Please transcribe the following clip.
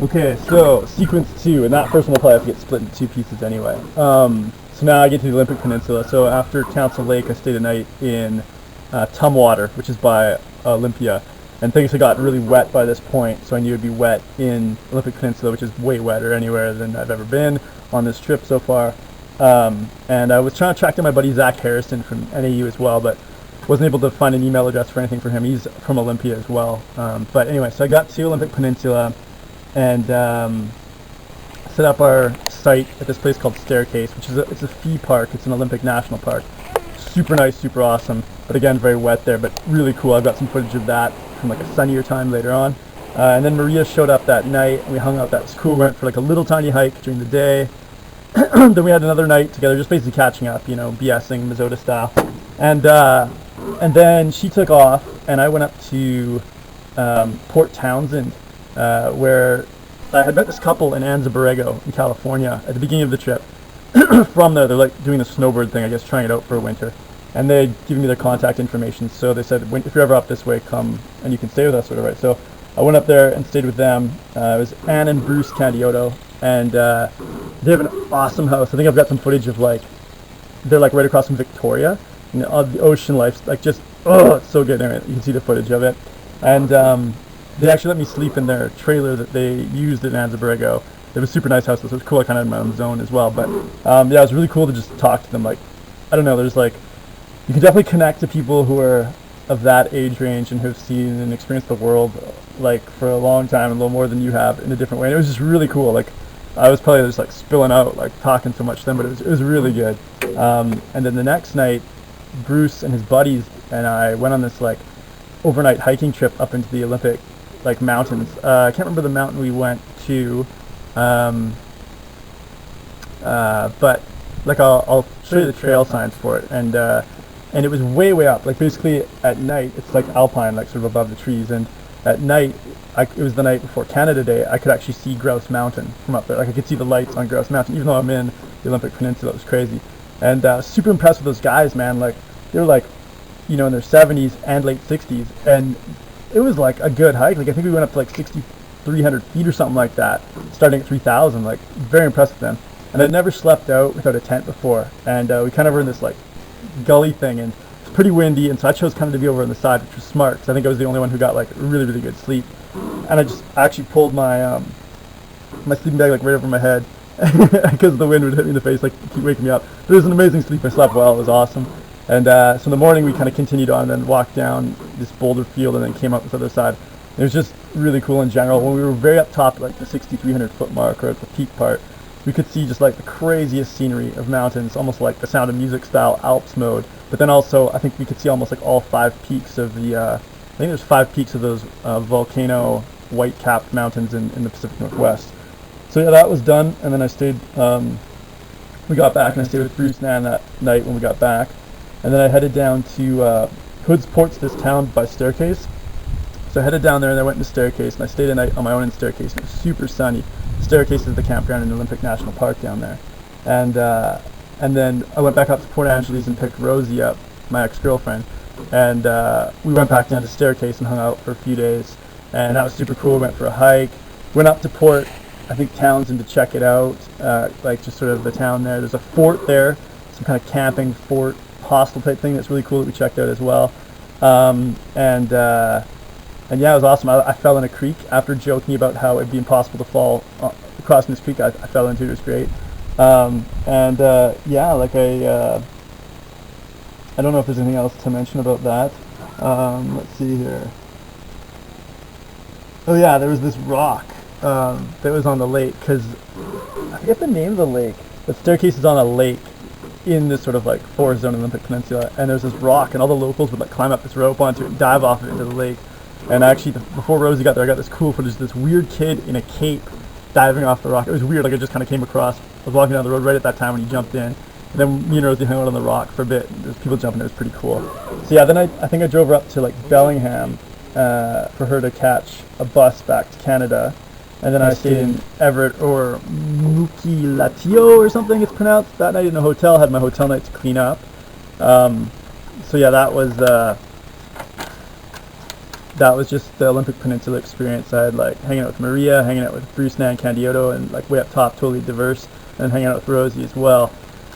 Okay, so sequence two, and that first one will probably have to get split into two pieces anyway. So now I get to the Olympic Peninsula. So after Council Lake, I stayed a night in Tumwater, which is by Olympia. And things had gotten really wet by this point, so I knew it would be wet in Olympic Peninsula, which is way wetter anywhere than I've ever been on this trip so far. And I was trying to track down my buddy Zach Harrison from NAU as well, but wasn't able to find an email address for anything for him. He's from Olympia as well. But anyway, so I got to Olympic Peninsula and set up our site at this place called Staircase, which is it's a fee park. It's an Olympic National Park. Super nice, super awesome, but again, very wet there, but really cool. I've got some footage of that from like a sunnier time later on. And then Maria showed up that night, and we hung out. That was cool. We went for like a little tiny hike during the day. Then we had another night together, just basically catching up, BSing Minnesota style. And then she took off, and I went up to Port Townsend, where I had met this couple in Anza Borrego in California at the beginning of the trip. From there, they're like doing the snowbird thing, I guess, trying it out for a winter. And they given me their contact information, so they said, if you're ever up this way, come and you can stay with us, sort of, right? So I went up there and stayed with them. It was Ann and Bruce Candioto, and they have an awesome house. I think I've got some footage of they're like right across from Victoria, and the ocean life, like just, it's so good. Anyway, you can see the footage of it. And they actually let me sleep in their trailer that they used in Anza Borrego. It was a super nice house, so it was cool. I kind of had my own zone as well. But yeah, it was really cool to just talk to them. Like, I don't know, there's you can definitely connect to people who are of that age range and who have seen and experienced the world for a long time, a little more than you have, in a different way. And it was just really cool. I was probably just spilling out, talking so much to them, but it was really good. And then the next night, Bruce and his buddies and I went on this overnight hiking trip up into the Olympic mountains. I can't remember the mountain we went to, but I'll show you the trail signs for it. And it was way up. Basically at night, it's alpine, sort of above the trees. And at night, it was the night before Canada Day, I could actually see Grouse Mountain from up there. I could see the lights on Grouse Mountain, even though I'm in the Olympic Peninsula. It was crazy. And super impressed with those guys, man. They were in their 70s and late 60s. And it was a good hike. I think we went up to 6,300 feet or something like that, starting at 3,000. Very impressed with them. And I'd never slept out without a tent before. And we kind of were in this gully thing, and it's pretty windy, and so I chose kind of to be over on the side, which was smart, because I think I was the only one who got really, really good sleep. And I actually pulled my my sleeping bag right over my head, because the wind would hit me in the face, keep waking me up. But it was an amazing sleep. I slept well. It was awesome. And so in the morning we kind of continued on and then walked down this boulder field and then came up this other side. It was just really cool in general. When we were very up top, the 6,300 foot mark, or at the peak part, we could see just the craziest scenery of mountains, almost like the Sound of Music style Alps mode. But then also, I think we could see almost all 5 peaks of I think there's 5 peaks of those volcano white-capped mountains in the Pacific Northwest. So yeah, that was done, and then I stayed, we got back, and I stayed with Bruce and Ann that night when we got back. And then I headed down to Hood's Port's this town by Staircase. So I headed down there, and I went into Staircase, and I stayed a night on my own in Staircase, and it was super sunny. Staircase is the campground in the Olympic National Park down there. And then I went back up to Port Angeles and picked Rosie up, my ex-girlfriend. And we went back down to Staircase and hung out for a few days. And that was super cool. We went for a hike. Went up to Port, I think, Townsend to check it out, just sort of the town there. There's a fort there, some kind of camping fort, hostel type thing that's really cool that we checked out as well. And yeah, it was awesome. I fell in a creek after joking about how it'd be impossible to fall crossing this creek. I fell into it. It was great. Yeah, I don't know if there's anything else to mention about that. Let's see here. Oh yeah, there was this rock that was on the lake, because I forget the name of the lake, but Staircase is on a lake in this sort of forest zone in the Olympic Peninsula, and there's this rock, and all the locals would climb up this rope onto it and dive off of it into the lake. And actually, before Rosie got there, I got this cool footage of this weird kid in a cape diving off the rock. It was weird. I just kind of came across. I was walking down the road right at that time when he jumped in. And then me and Rosie hung out on the rock for a bit. There's people jumping. It was pretty cool. So yeah, then I think I drove her up to Bellingham for her to catch a bus back to Canada. And then I stayed in Everett, or Mukilatio or something it's pronounced, that night in a hotel. Had my hotel night to clean up. So yeah, that was that was just the Olympic Peninsula experience. I had like hanging out with Maria, hanging out with Bruce, Nan, Candioto, and like way up top, totally diverse, and hanging out with Rosie as well.